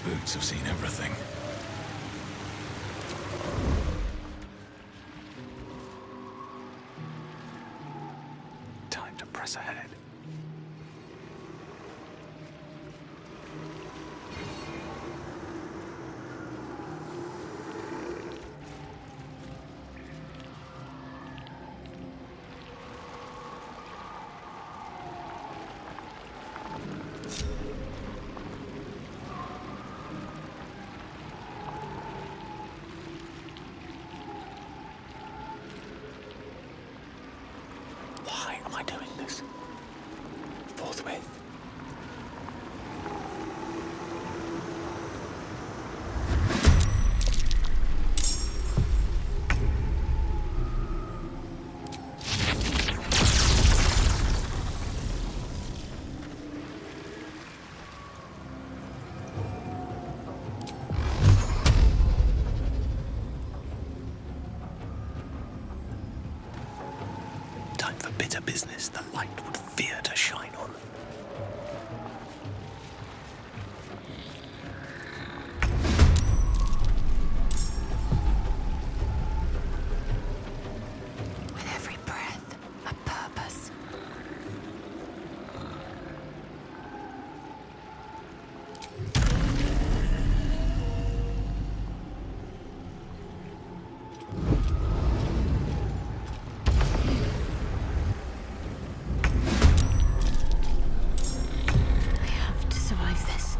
boots have seen everything. Time to press ahead. Why am I doing this? Forthwith. Time for bitter business the light would fear to shine on. With every breath, a purpose. I have to survive this.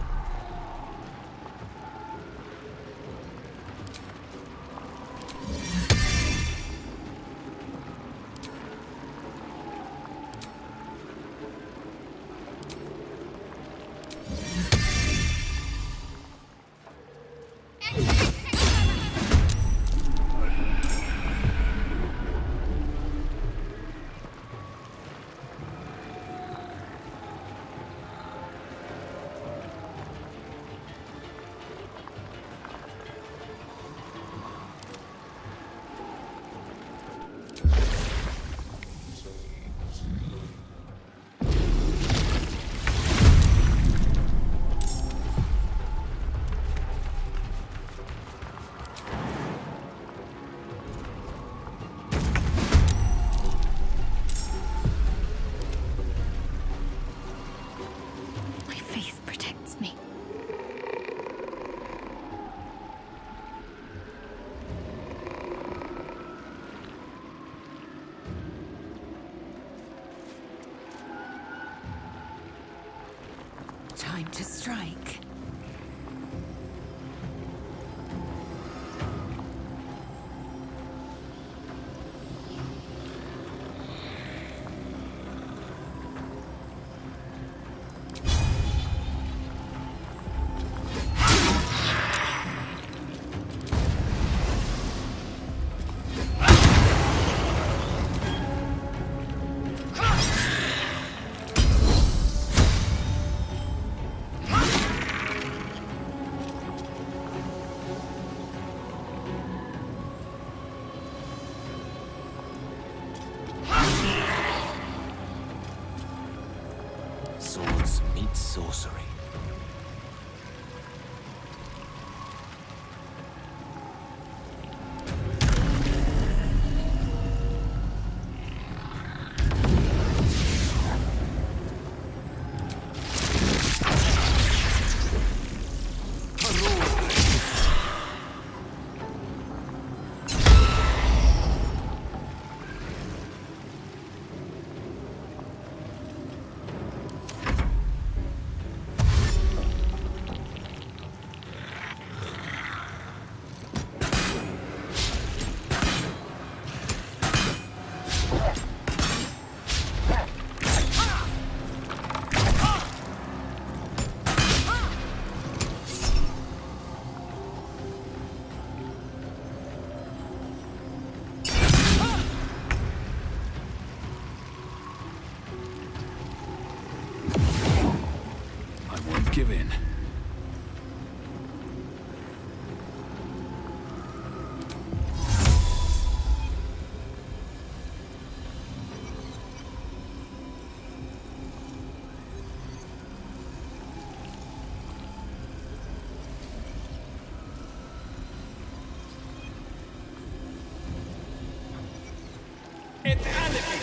My faith protects me. Time to strike. Swords meet sorcery. It's alibi.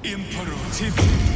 Imperative.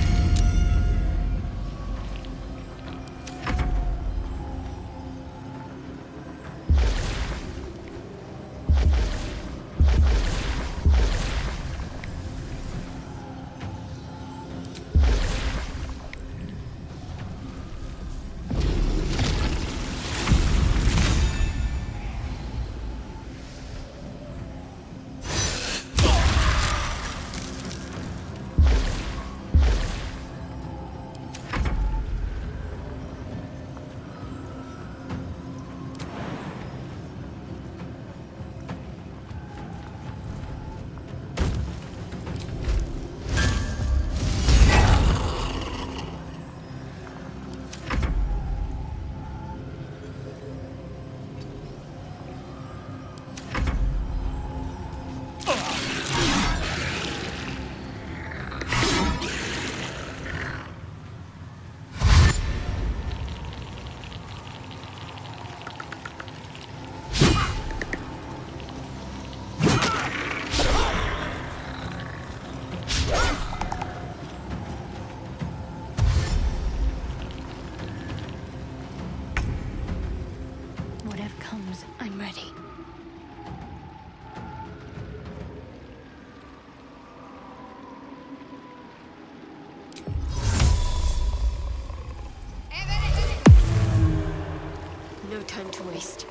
Whatever comes, I'm ready. No time to waste.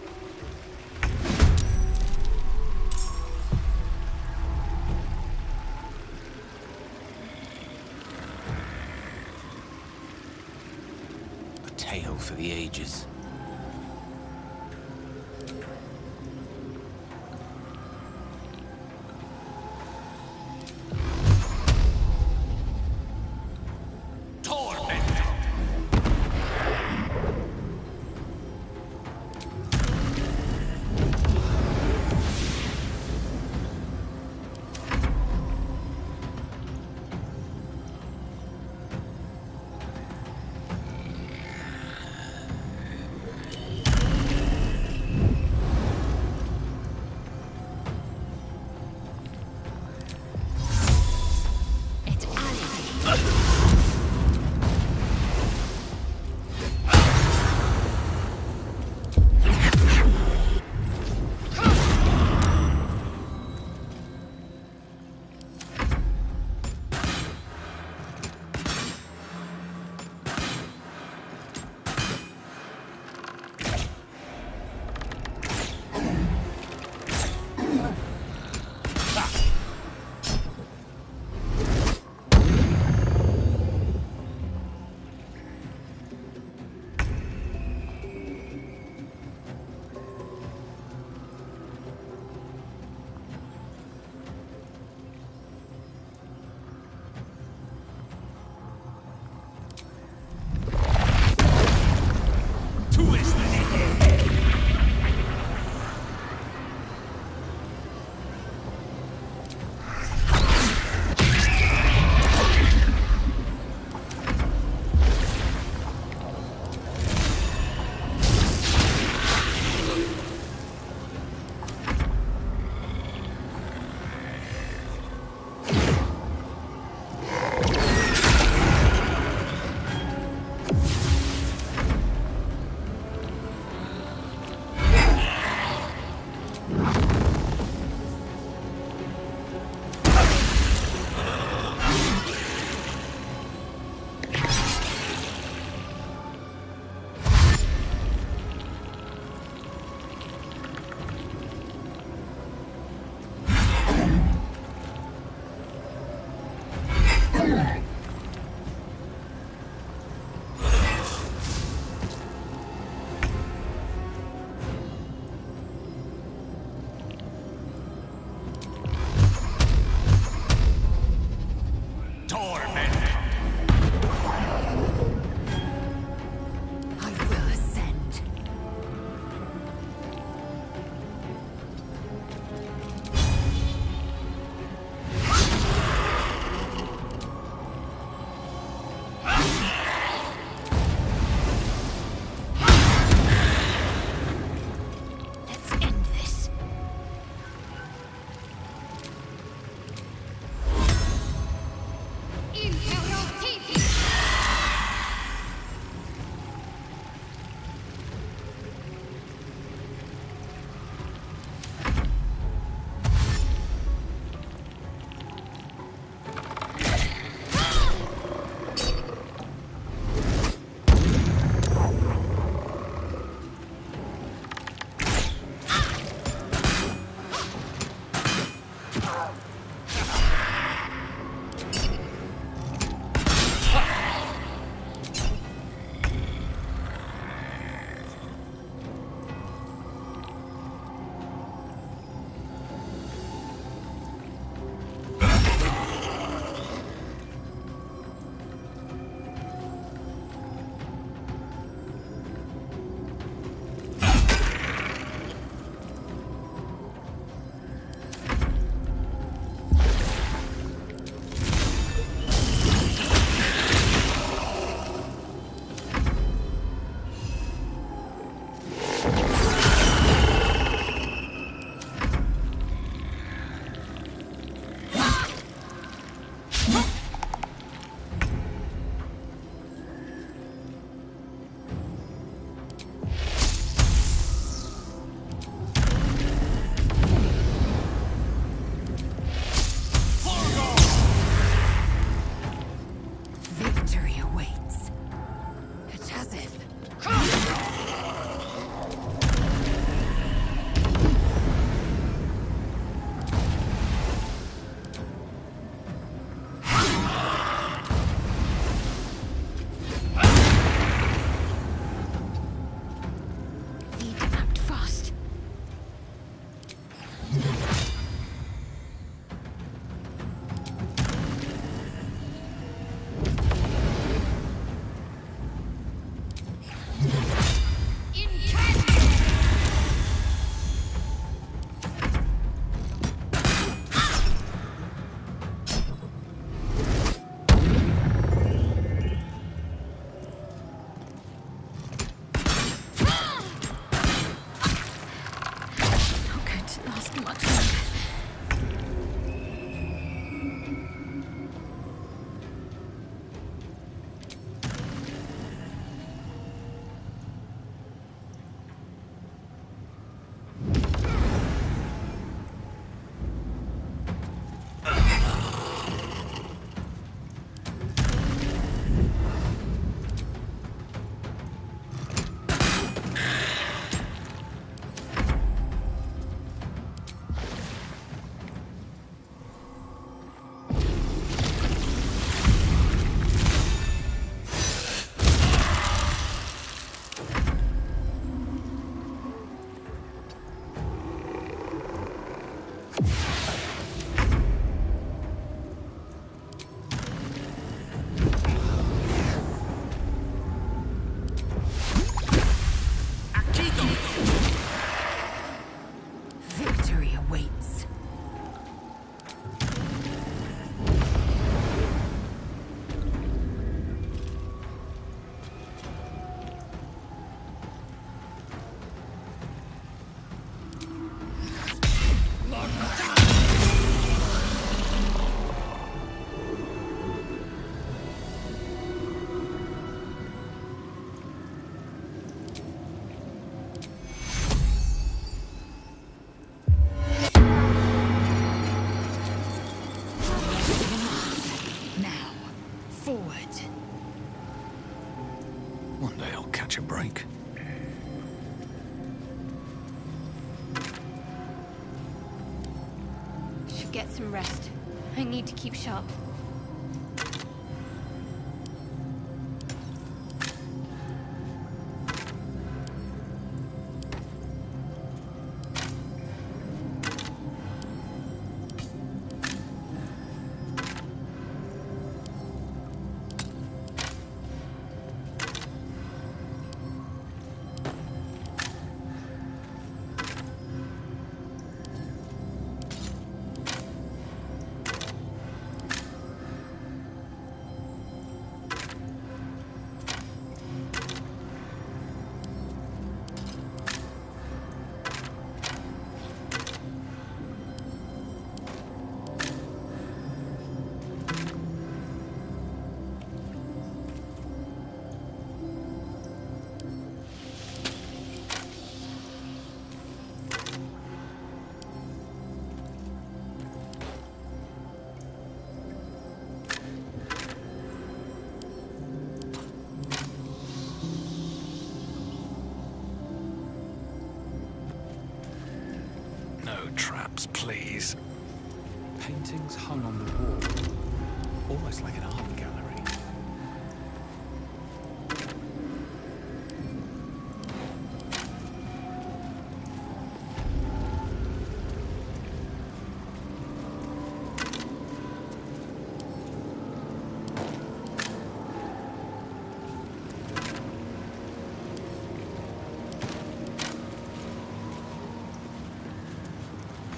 A tale for the ages. One day I'll catch a break. Should get some rest. I need to keep sharp. No traps, please. Paintings hung on the wall, almost like an art gallery.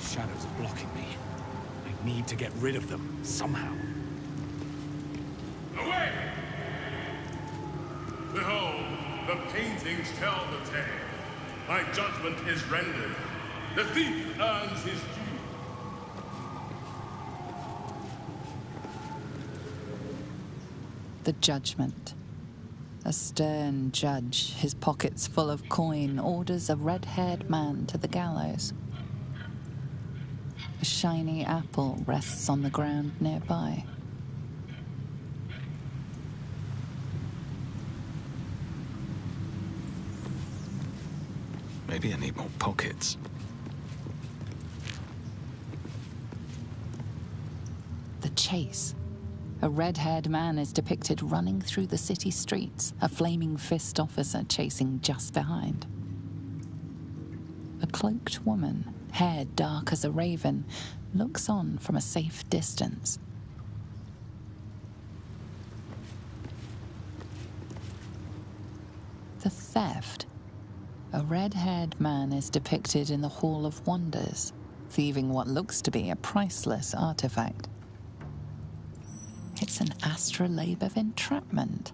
Shadows are blocking me. I need to get rid of them, somehow. Away! Behold, the paintings tell the tale. My judgment is rendered. The thief earns his due. The judgment. A stern judge, his pockets full of coin, orders a red-haired man to the gallows. A shiny apple rests on the ground nearby. Maybe I need more pockets. The chase. A red-haired man is depicted running through the city streets, a flaming fist officer chasing just behind. A cloaked woman, hair dark as a raven, looks on from a safe distance. The theft. A red-haired man is depicted in the Hall of Wonders, thieving what looks to be a priceless artifact. It's an astrolabe of entrapment.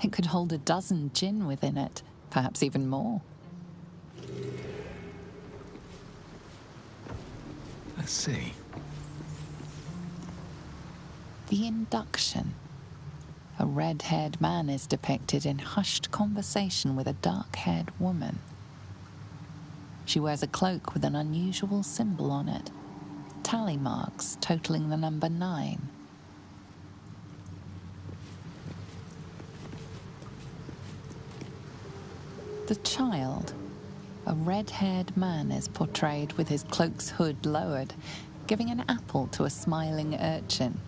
It could hold a dozen djinn within it, perhaps even more. Let's see. The induction. A red-haired man is depicted in hushed conversation with a dark-haired woman. She wears a cloak with an unusual symbol on it, tally marks totaling the number 9. The child. A red-haired man is portrayed with his cloak's hood lowered, giving an apple to a smiling urchin.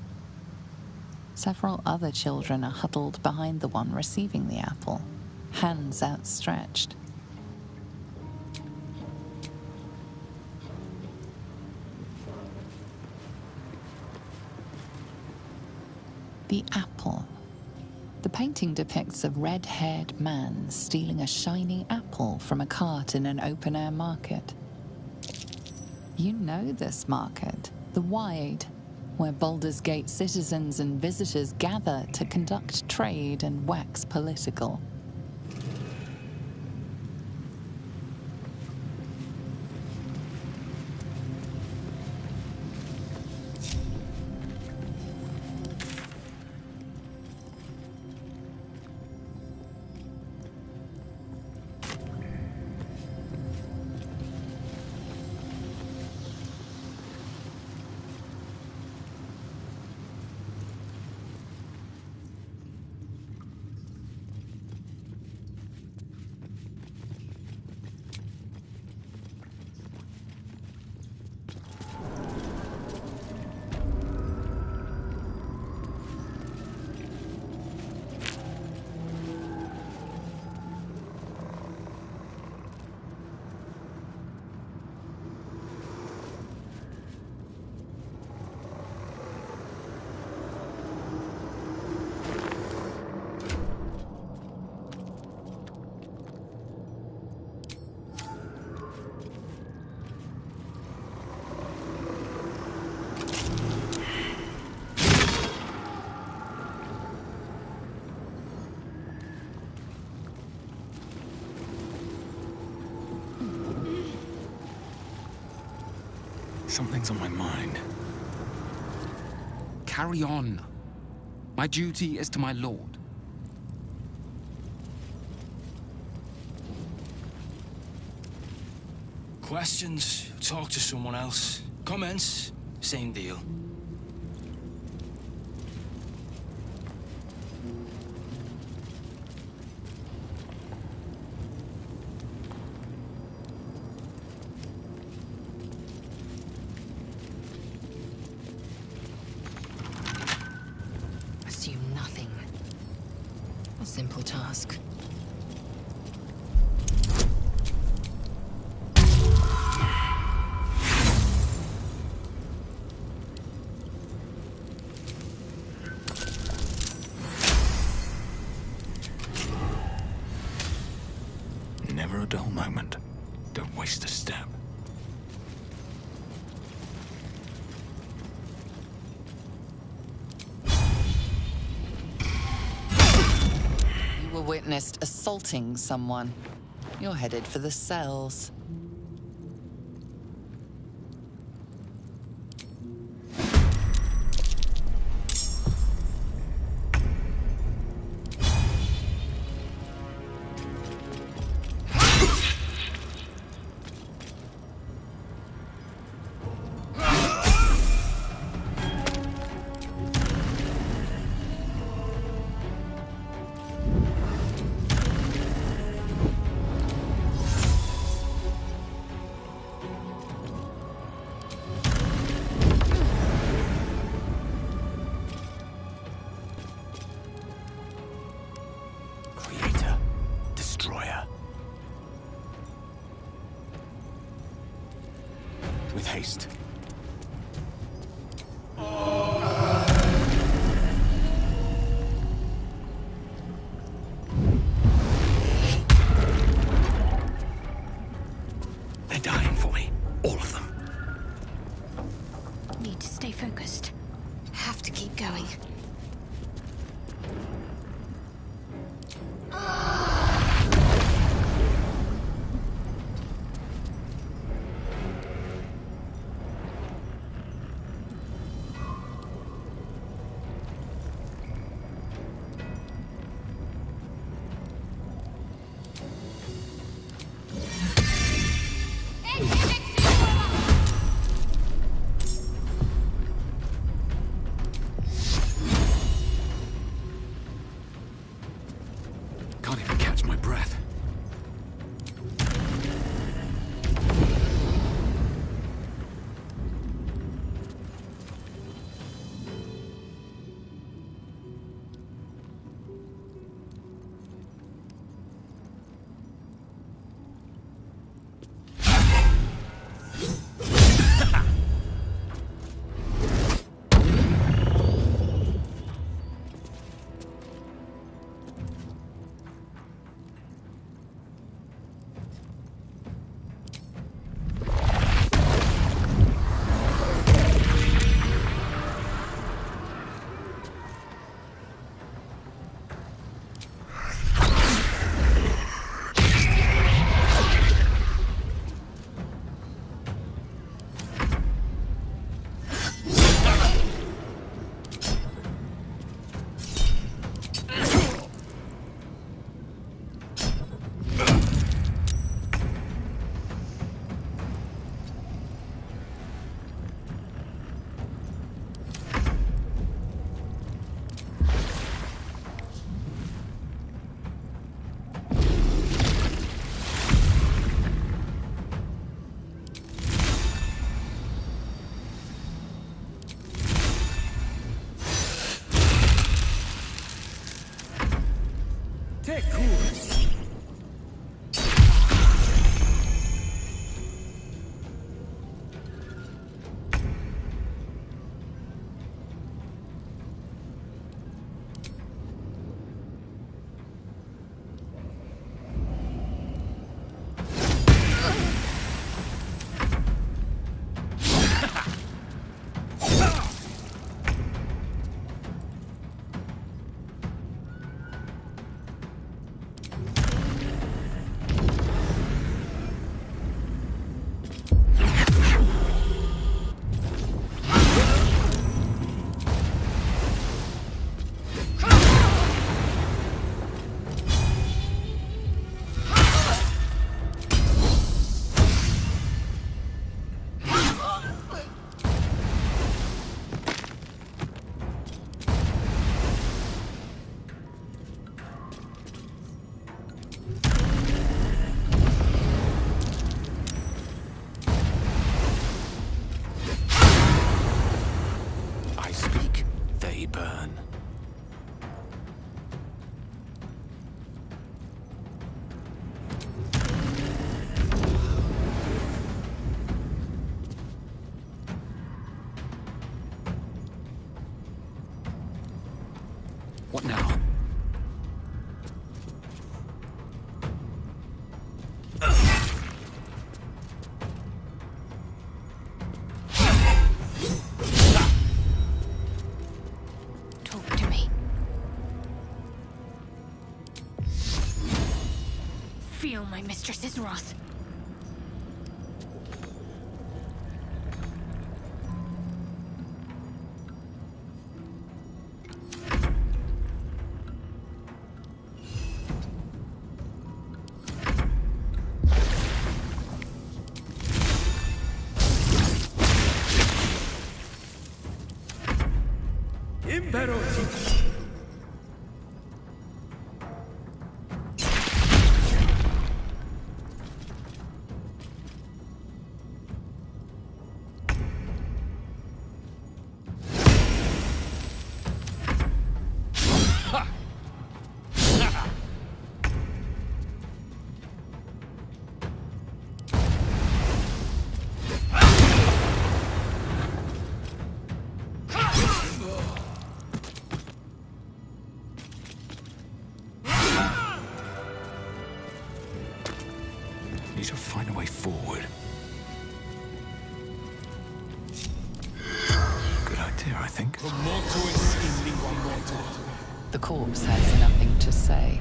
Several other children are huddled behind the one receiving the apple, hands outstretched. The apple. The painting depicts a red-haired man stealing a shiny apple from a cart in an open-air market. You know this market, the Wide, where Baldur's Gate citizens and visitors gather to conduct trade and wax political. Something's on my mind. Carry on. My duty is to my lord. Questions? Talk to someone else. Comments? Same deal. Assume nothing. A simple task. Never a dull moment. Don't waste a step. You were witnessed assaulting someone. You're headed for the cells. Creator, destroyer. With haste. They're dying for me. All of them. Need to stay focused. Have to keep going. Can't even catch my breath. Take course. feel my mistress's wrath. Need to find a way forward. Good idea, I think. The corpse has nothing to say.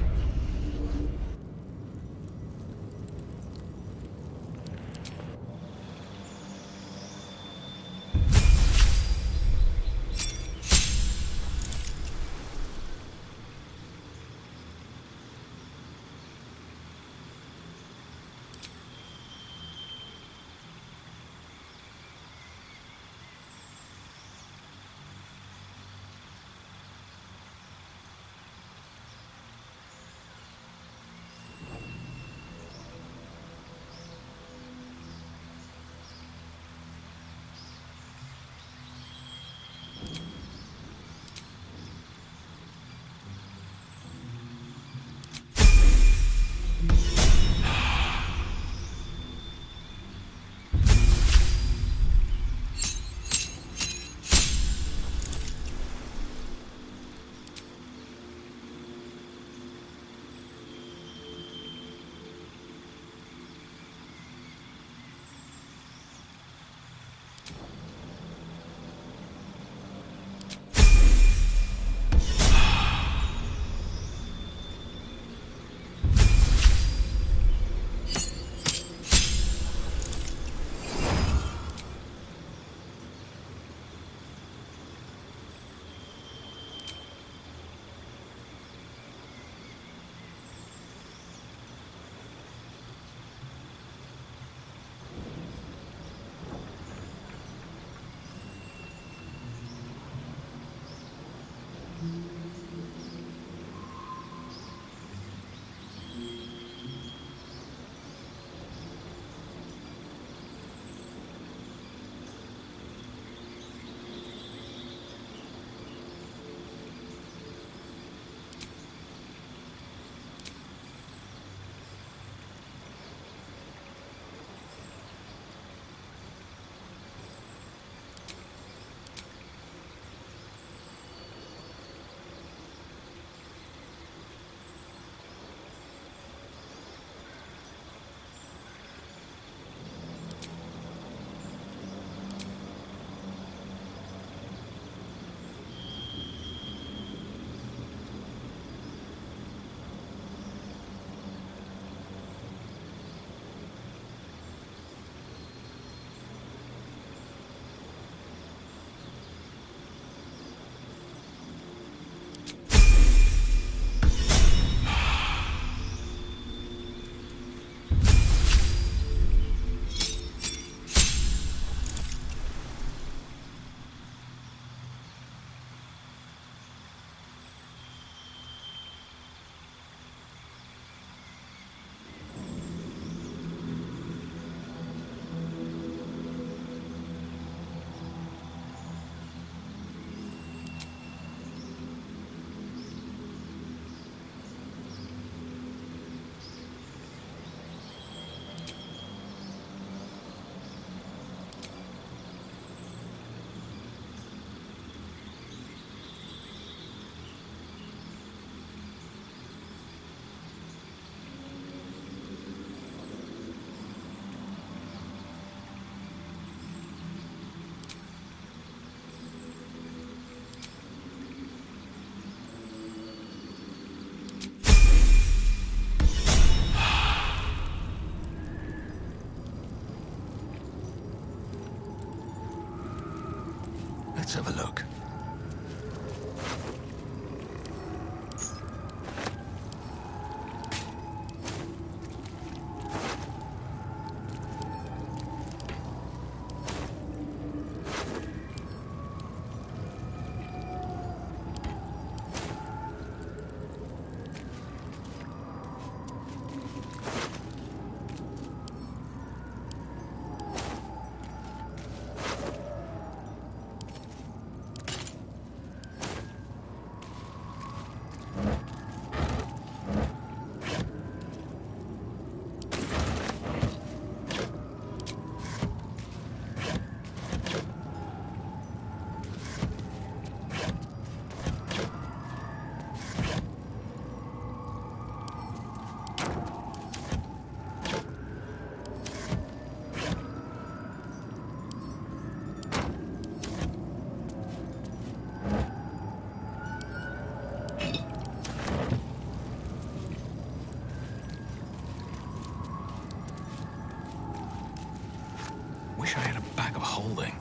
holding?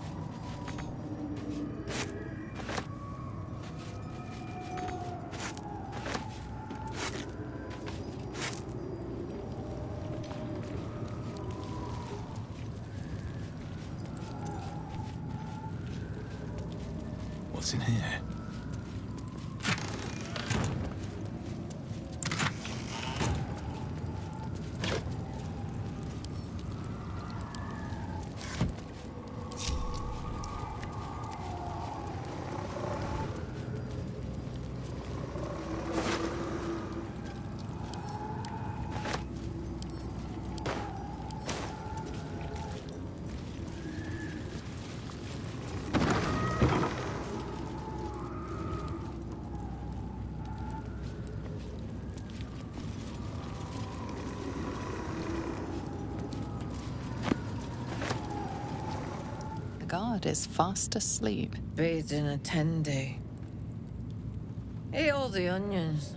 What's in here? The guard is fast asleep. Bathed in a tendy. Ate all the onions.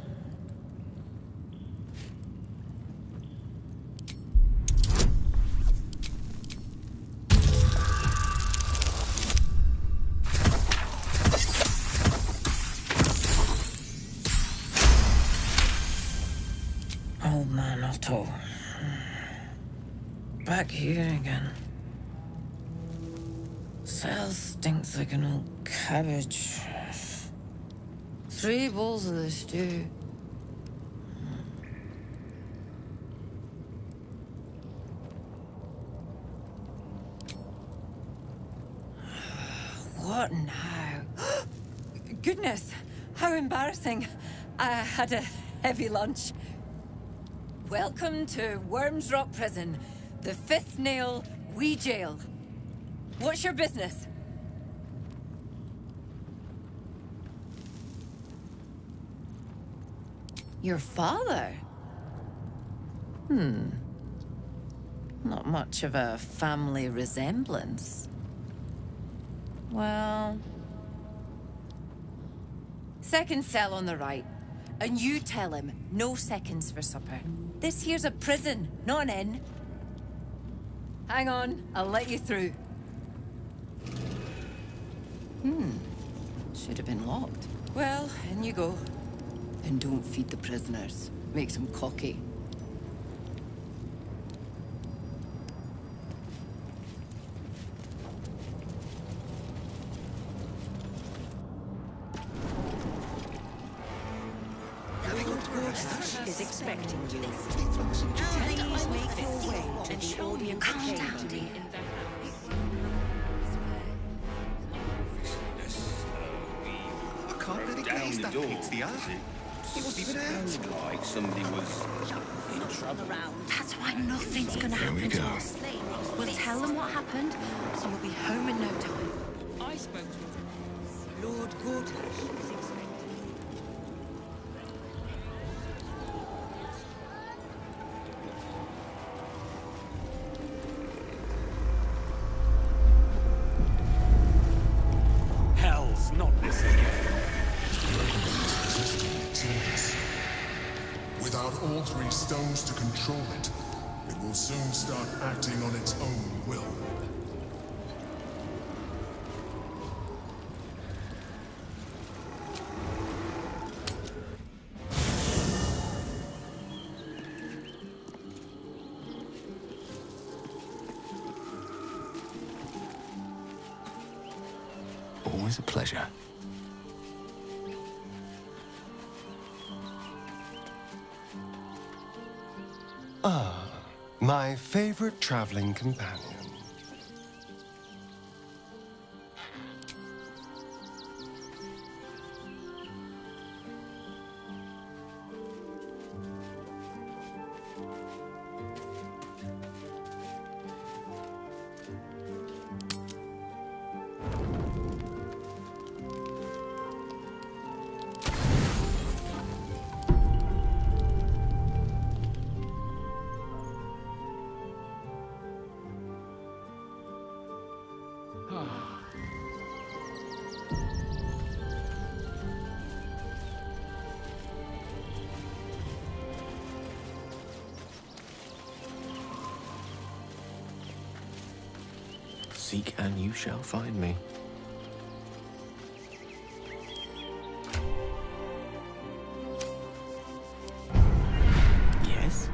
Old man Otto. Back here again. Cell stinks like an old cabbage. 3 bowls of the stew. What now? Goodness, how embarrassing. I had a heavy lunch. Welcome to Worms Rock Prison, the 5th nail, Wee Jail. What's your business? Your father? Not much of a family resemblance. Well... Second cell on the right. And you tell him, no seconds for supper. This here's a prison, not an inn. Hang on, I'll let you through. Should have been locked. Well, in you go. And don't feed the prisoners. Makes them cocky. Gortash is expecting you. Please make your way to the audience chamber in the house. I can't really believe that hits the eye. It wasn't even out. Like somebody was in trouble. That's why nothing's gonna happen to us. We'll tell them what happened, and we'll be home in no time. I spoke to Lord Gortash is expecting. Hell's not this again. Without all 3 stones to control it, it will soon start acting on its own will. Always a pleasure. My favorite traveling companion. Seek and you shall find me. Yes?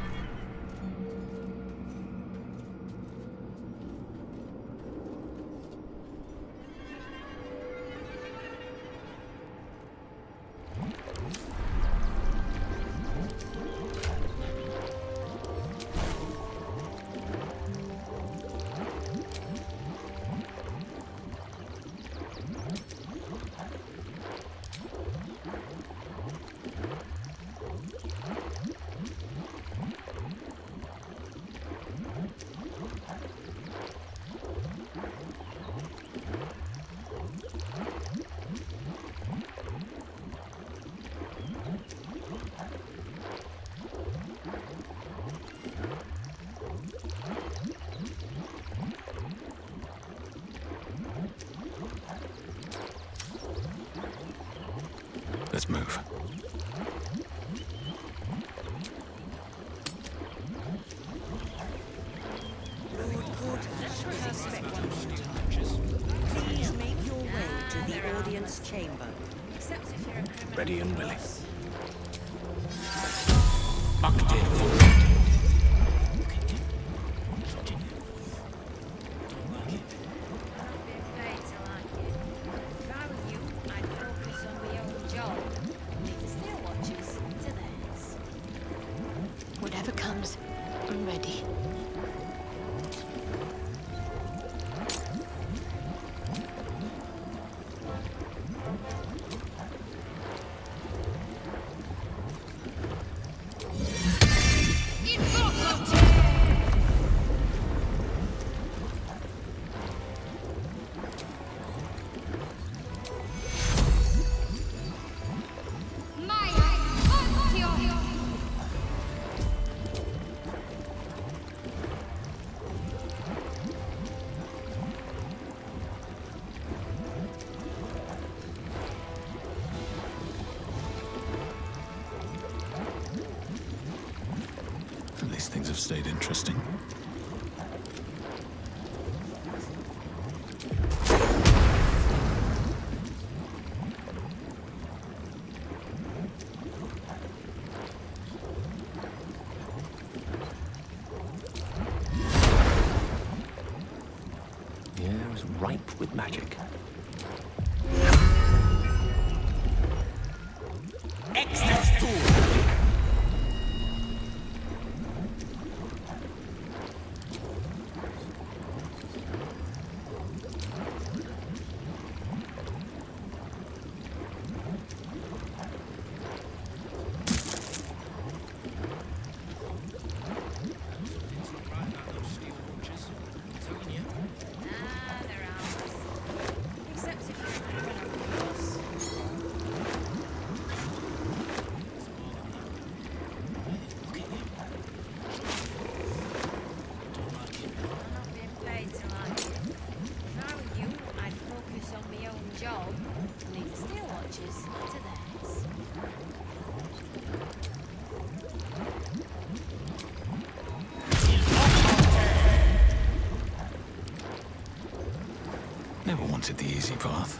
Let's move. Lord Gortash is expecting you. Please make your way to the audience chamber. Except if you're a criminal. Ready and willing. Mucked in. Whatever comes, I'm ready. These things have stayed interesting. The air is ripe with magic. Never wanted the easy path.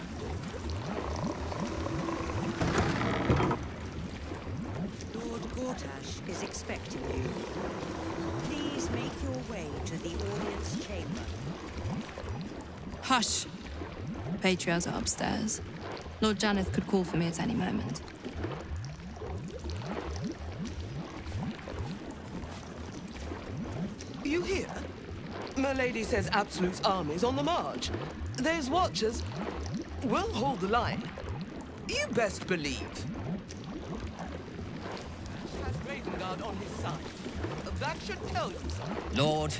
Lord Gortash is expecting you. Please make your way to the audience chamber. Hush! Patriarchs are upstairs. Lord Janeth could call for me at any moment. You hear? My lady says Absolute's army's on the march. Those watchers will hold the line. You best believe. Has Ravengard on his side. That should tell you something. Lord,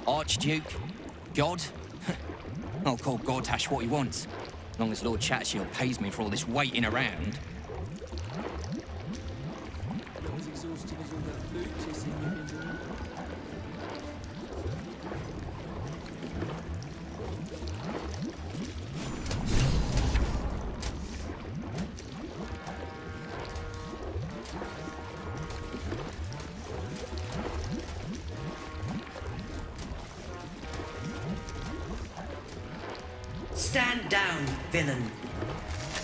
Archduke, God. I'll call Gortash what he wants, as long as Lord Chattershield pays me for all this waiting around. Stand down, villain.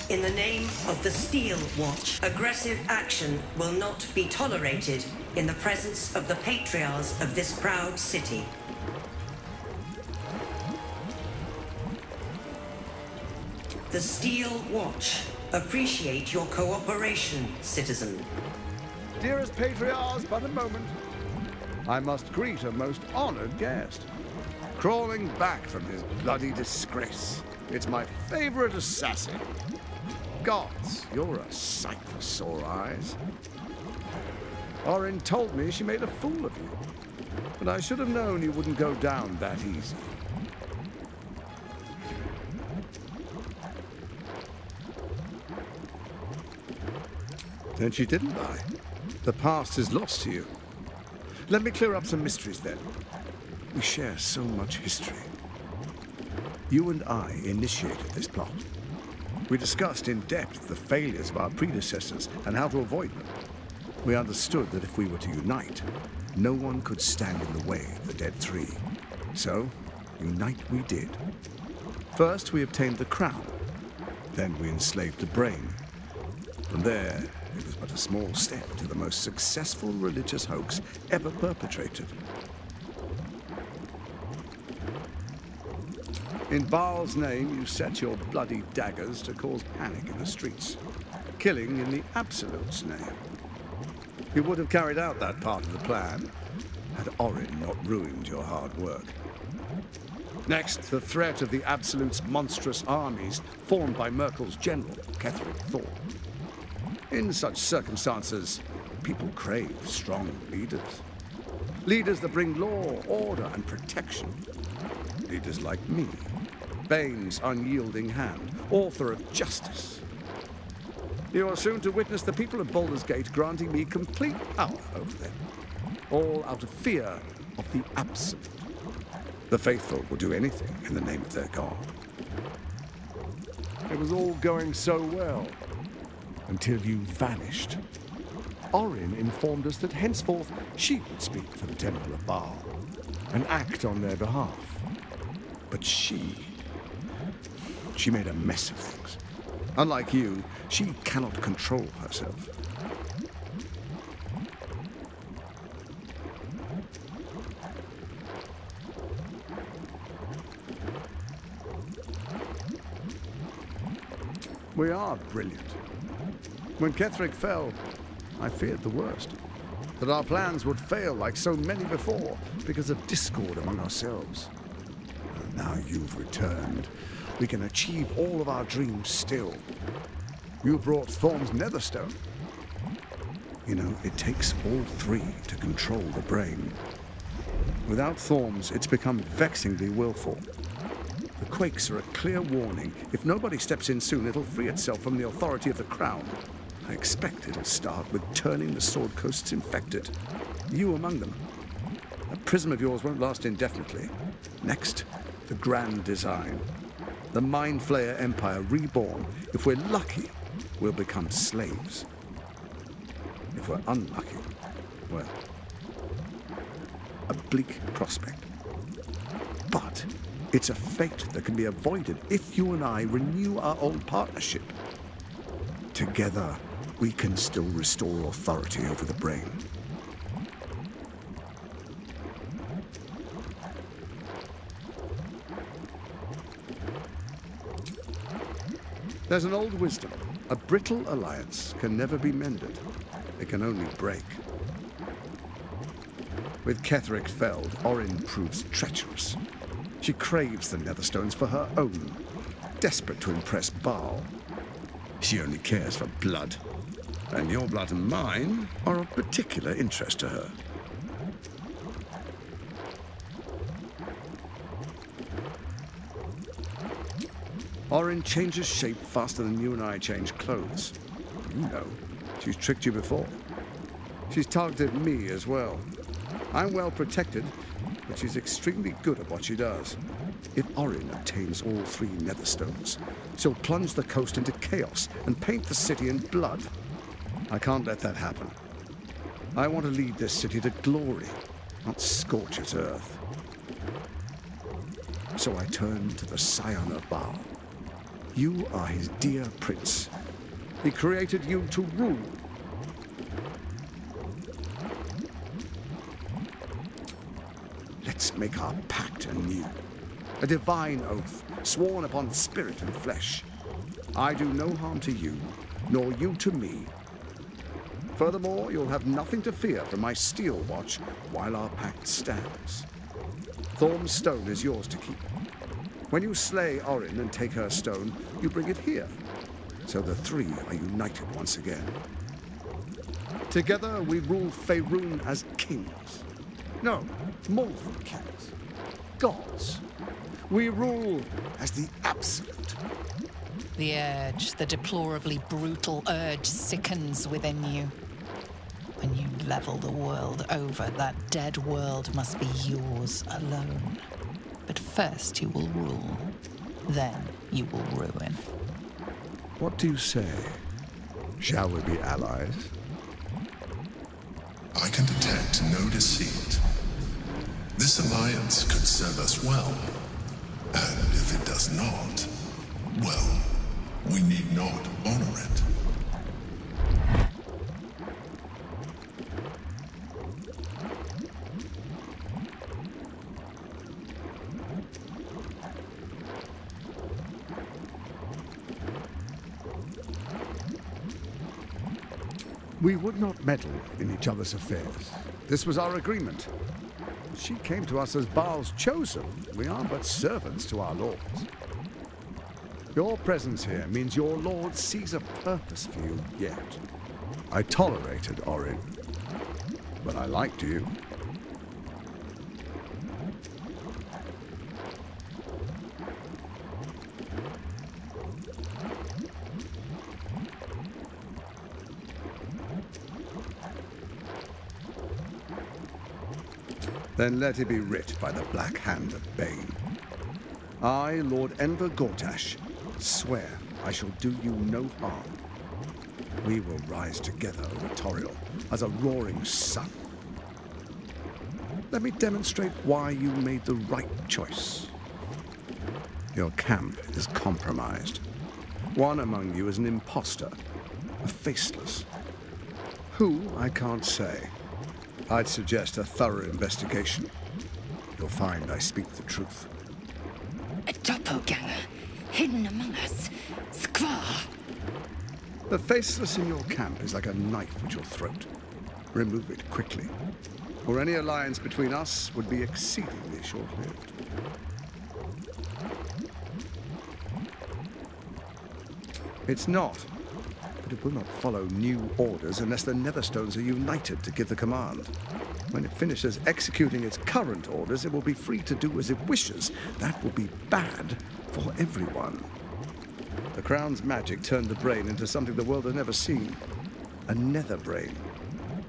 In the name of the Steel Watch, aggressive action will not be tolerated in the presence of the patriarchs of this proud city. The Steel Watch appreciate your cooperation, citizen. Dearest patriarchs, but a moment. I must greet a most honored guest. Crawling back from his bloody disgrace. It's my favorite assassin. Gods, you're a sight for sore eyes. Orin told me she made a fool of you. But I should have known you wouldn't go down that easy. Then she didn't lie. The past is lost to you. Let me clear up some mysteries then. We share so much history. You and I initiated this plot. We discussed in depth the failures of our predecessors and how to avoid them. We understood that if we were to unite, no one could stand in the way of the Dead Three. So, unite we did. First, we obtained the crown. Then we enslaved the brain. From there, it was but a small step to the most successful religious hoax ever perpetrated. In Baal's name, you set your bloody daggers to cause panic in the streets, killing in the Absolute's name. You would have carried out that part of the plan had Orin not ruined your hard work. Next, the threat of the Absolute's monstrous armies formed by Merkel's general, Ketheric Thor. In such circumstances, people crave strong leaders. Leaders that bring law, order, and protection. Leaders like me, Bane's unyielding hand, author of justice. You are soon to witness the people of Baldur's Gate granting me complete power over them, all out of fear of the Absolute. The faithful will do anything in the name of their god. It was all going so well, until you vanished. Orin informed us that henceforth she would speak for the Temple of Baal and act on their behalf. But she made a mess of things. Unlike you, she cannot control herself. We are brilliant. When Ketheric fell, I feared the worst. That our plans would fail like so many before because of discord among ourselves. And now you've returned. We can achieve all of our dreams still. You brought Thorm's Netherstone. You know, it takes all three to control the brain. Without Thorm's, it's become vexingly willful. The quakes are a clear warning. If nobody steps in soon, it'll free itself from the authority of the Crown. I expect it'll start with turning the Sword Coasts infected. You among them. That prism of yours won't last indefinitely. Next, the grand design. The Mind Flayer Empire reborn. If we're lucky, we'll become slaves. If we're unlucky, well, a bleak prospect. But it's a fate that can be avoided if you and I renew our old partnership. Together, we can still restore authority over the brain. There's an old wisdom. A brittle alliance can never be mended. It can only break. With Ketheric felled, Orin proves treacherous. She craves the Netherstones for her own, desperate to impress Baal. She only cares for blood, and your blood and mine are of particular interest to her. Orin changes shape faster than you and I change clothes. You know, she's tricked you before. She's targeted me as well. I'm well protected, but she's extremely good at what she does. If Orin obtains all three Netherstones, she'll plunge the coast into chaos and paint the city in blood. I can't let that happen. I want to lead this city to glory, not scorch its earth. So I turn to the Scion of Baal. You are his dear prince. He created you to rule. Let's make our pact anew. A divine oath, sworn upon spirit and flesh. I do no harm to you, nor you to me. Furthermore, you'll have nothing to fear from my steel watch while our pact stands. Thorm's stone is yours to keep. When you slay Orin and take her stone, you bring it here. So the three are united once again. Together we rule Faerun as kings. No, more than kings. Gods. We rule as the absolute. The urge, the deplorably brutal urge, sickens within you. When you level the world over, that dead world must be yours alone. But first you will rule, then you will ruin. What do you say? Shall we be allies? I can detect no deceit. This alliance could serve us well. And if it does not, well, we need not honor it. We would not meddle in each other's affairs. This was our agreement. She came to us as Baal's chosen. We are but servants to our lords. Your presence here means your lord sees a purpose for you yet. I tolerated Orin, but I liked you. Then let it be writ by the black hand of Bane. I, Lord Enver Gortash, swear I shall do you no harm. We will rise together over Toriel as a roaring sun. Let me demonstrate why you made the right choice. Your camp is compromised. One among you is an imposter, a faceless. Who, I can't say. I'd suggest a thorough investigation. You'll find I speak the truth. A doppelganger, hidden among us. Squaw! The faceless in your camp is like a knife at your throat. Remove it quickly, or any alliance between us would be exceedingly short-lived. It's not, but it will not follow new orders unless the Netherstones are united to give the command. When it finishes executing its current orders, it will be free to do as it wishes. That will be bad for everyone. The Crown's magic turned the brain into something the world has never seen. A nether brain.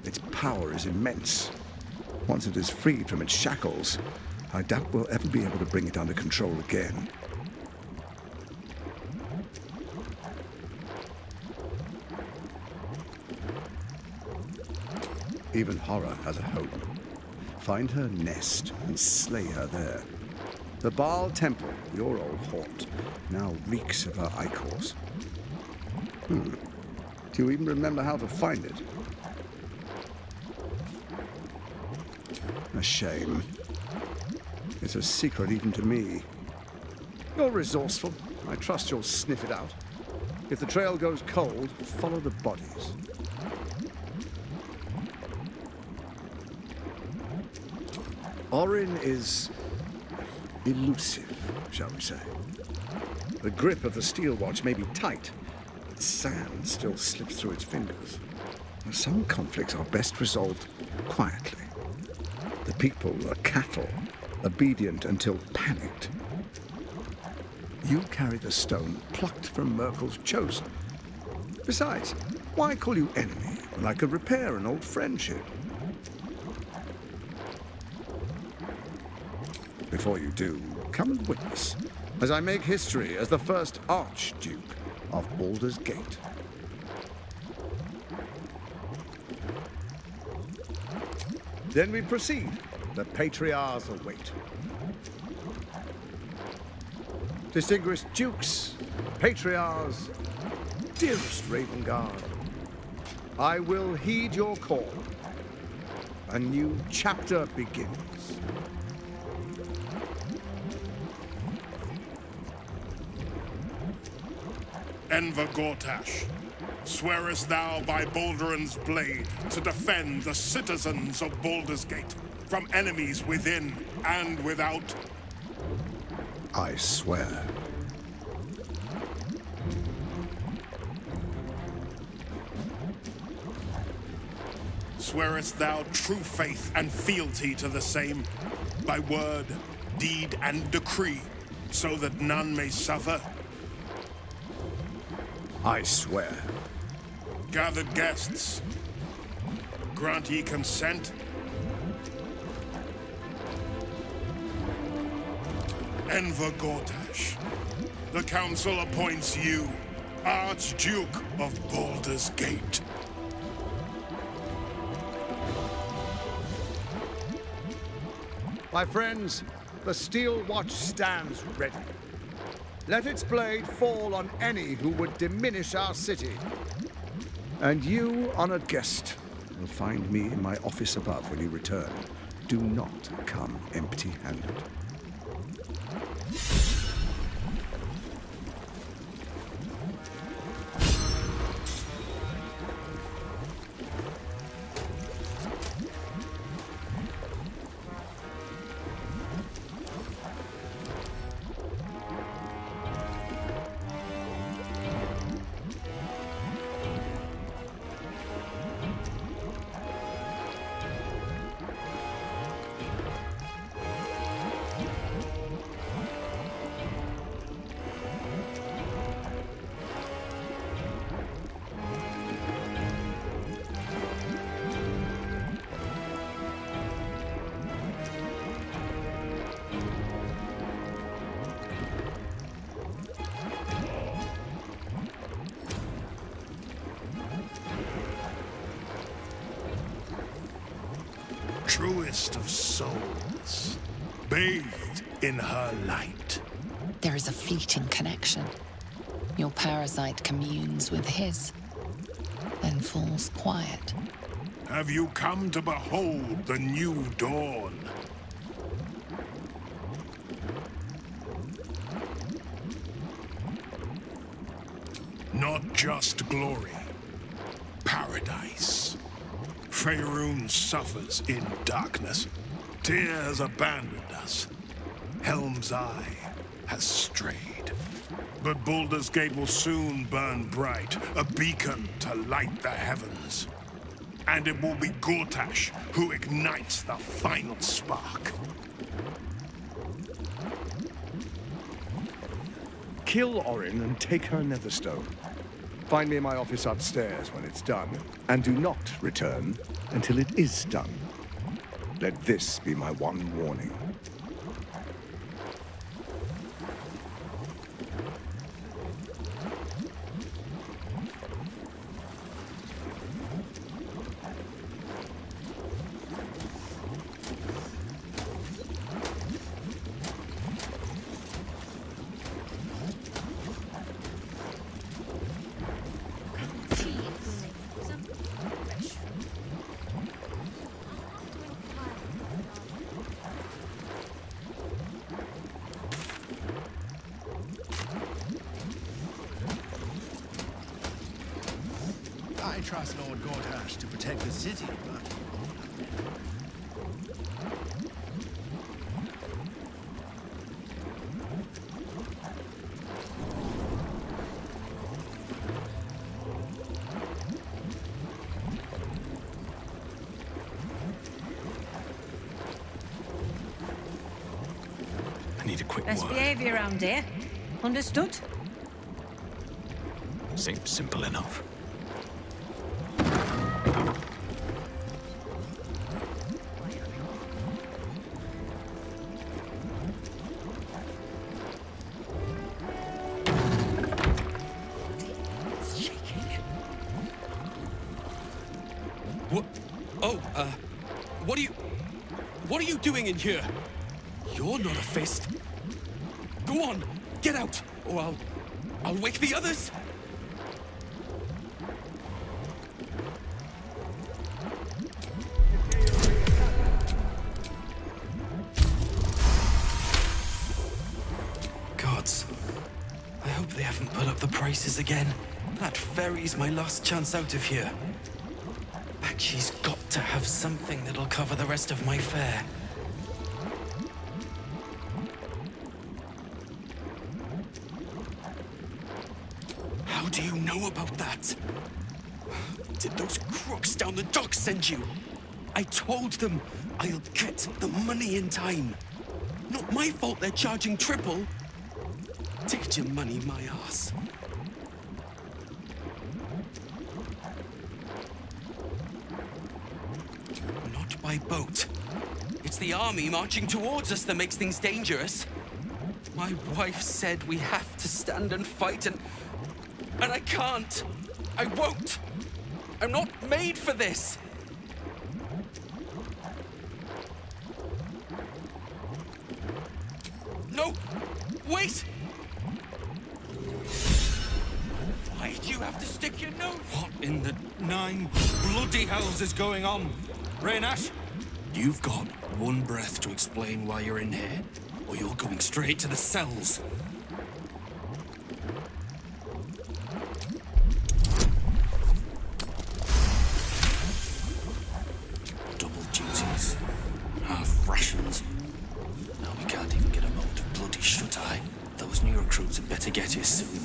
Its power is immense. Once it is freed from its shackles, I doubt we'll ever be able to bring it under control again. Even horror has a home. Find her nest and slay her there. The Baal Temple, your old haunt, now reeks of her ichors. Do you even remember how to find it? A shame. It's a secret even to me. You're resourceful. I trust you'll sniff it out. If the trail goes cold, follow the bodies. Orin is elusive, shall we say. The grip of the steel watch may be tight, but sand still slips through its fingers. Some conflicts are best resolved quietly. The people are cattle, obedient until panicked. You carry the stone plucked from Merkel's chosen. Besides, why call you enemy when I could repair an old friendship? Before you do, come and witness as I make history as the first Archduke of Baldur's Gate. Then we proceed. The Patriarchs await. Distinguished dukes, Patriarchs, dearest Raven Guard, I will heed your call. A new chapter begins. Enver Gortash, swearest thou by Baldur's blade to defend the citizens of Baldur's Gate from enemies within and without? I swear. Swearest thou true faith and fealty to the same, by word, deed, and decree, so that none may suffer? I swear. Gathered guests, grant ye consent? Enver Gortash, the Council appoints you Archduke of Baldur's Gate. My friends, the Steel Watch stands ready. Let its blade fall on any who would diminish our city. And you, honored guest, will find me in my office above when you return. Do not come empty-handed. Truest of souls, bathed in her light. There is a fleeting connection. Your parasite communes with his, then falls quiet. Have you come to behold the new dawn? Not just glory, paradise. Faerun suffers in darkness. Tears abandoned us. Helm's Eye has strayed. But Baldur's Gate will soon burn bright, a beacon to light the heavens. And it will be Gortash who ignites the final spark. Kill Orin and take her Netherstone. Find me in my office upstairs when it's done, and do not return until it is done. Let this be my one warning. I trust Lord Gortash to protect the city, but... I need a quick Best word. behavior around here. Understood? Seems simple enough. What? Oh, what are you doing in here? You're not a fist. Go on, get out, or I'll wake the others! Gods. I hope they haven't put up the prices again. That ferry's my last chance out of here. Bakshi's got to have something that'll cover the rest of my fare. How do you know about that? Did those crooks down the dock send you? I told them I'll get the money in time. Not my fault they're charging triple. Take your money, my ass. Not by boat. It's the army marching towards us that makes things dangerous. My wife said we have to stand and fight, and I can't. I won't. I'm not made for this. No, wait! Why do you have to stick your nose? What in the 9 bloody hells is going on? Raynash, you've got one breath to explain why you're in here, or you're going straight to the cells. Double duties, half rations. Now we can't even get a moment of bloody shut-eye. Those new recruits had better get here soon,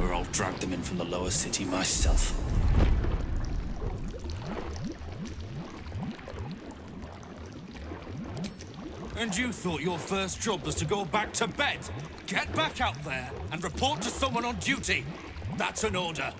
or I'll drag them in from the lower city myself. And you thought your first job was to go back to bed? Get back out there and report to someone on duty. That's an order.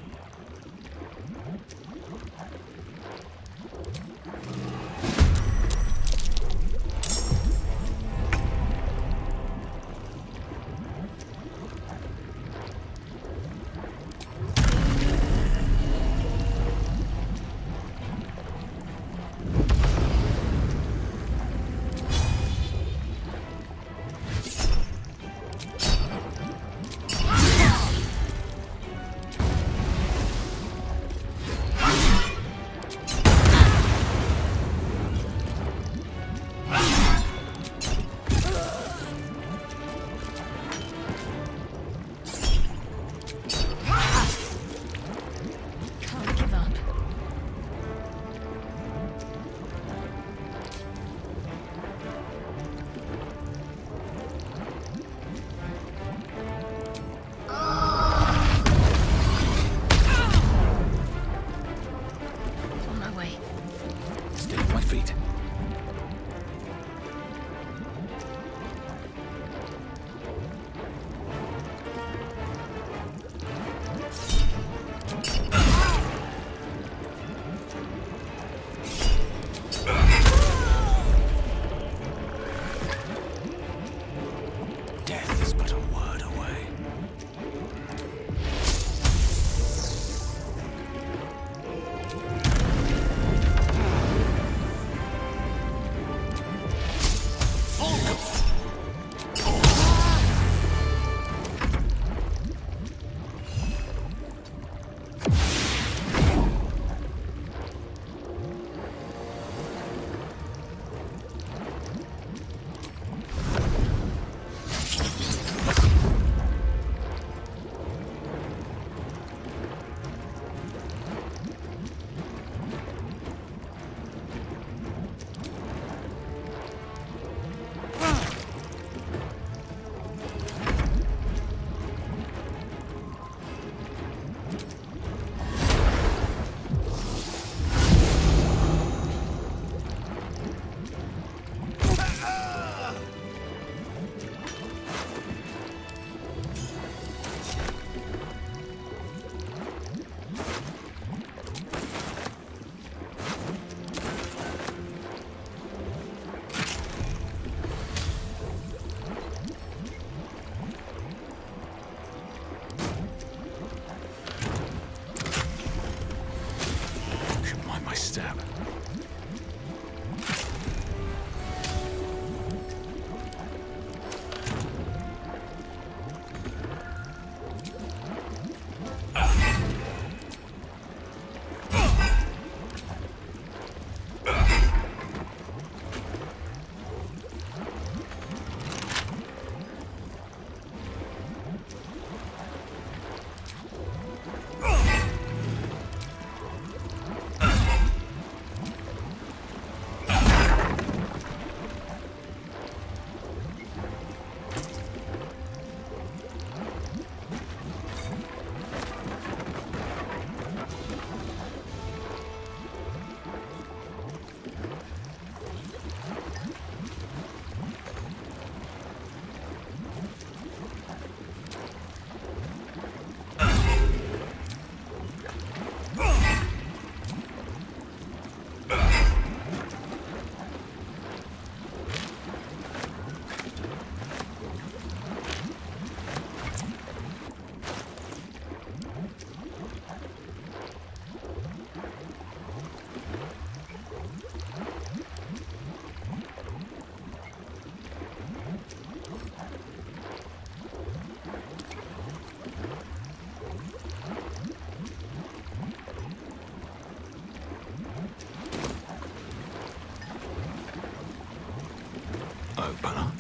Open up.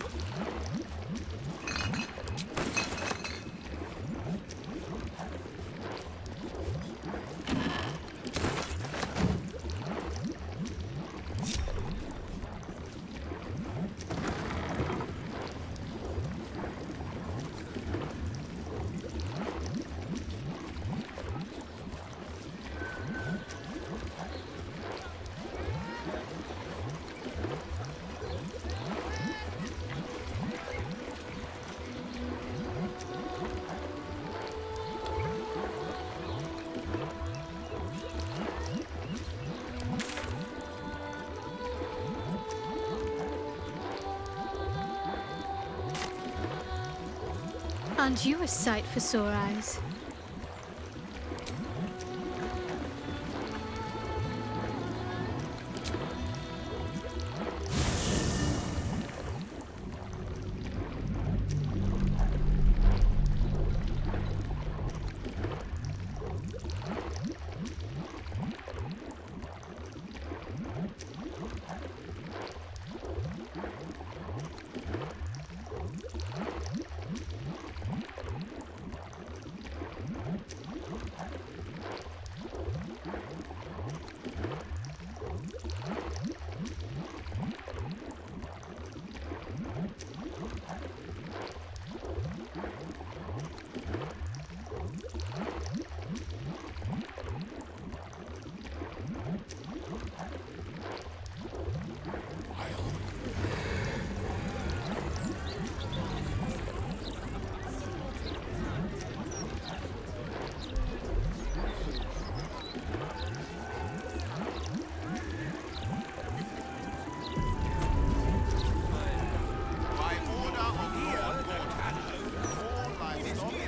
Aren't you a sight for sore eyes?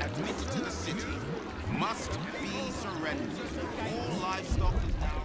Admitted to the city must be surrendered. All livestock is now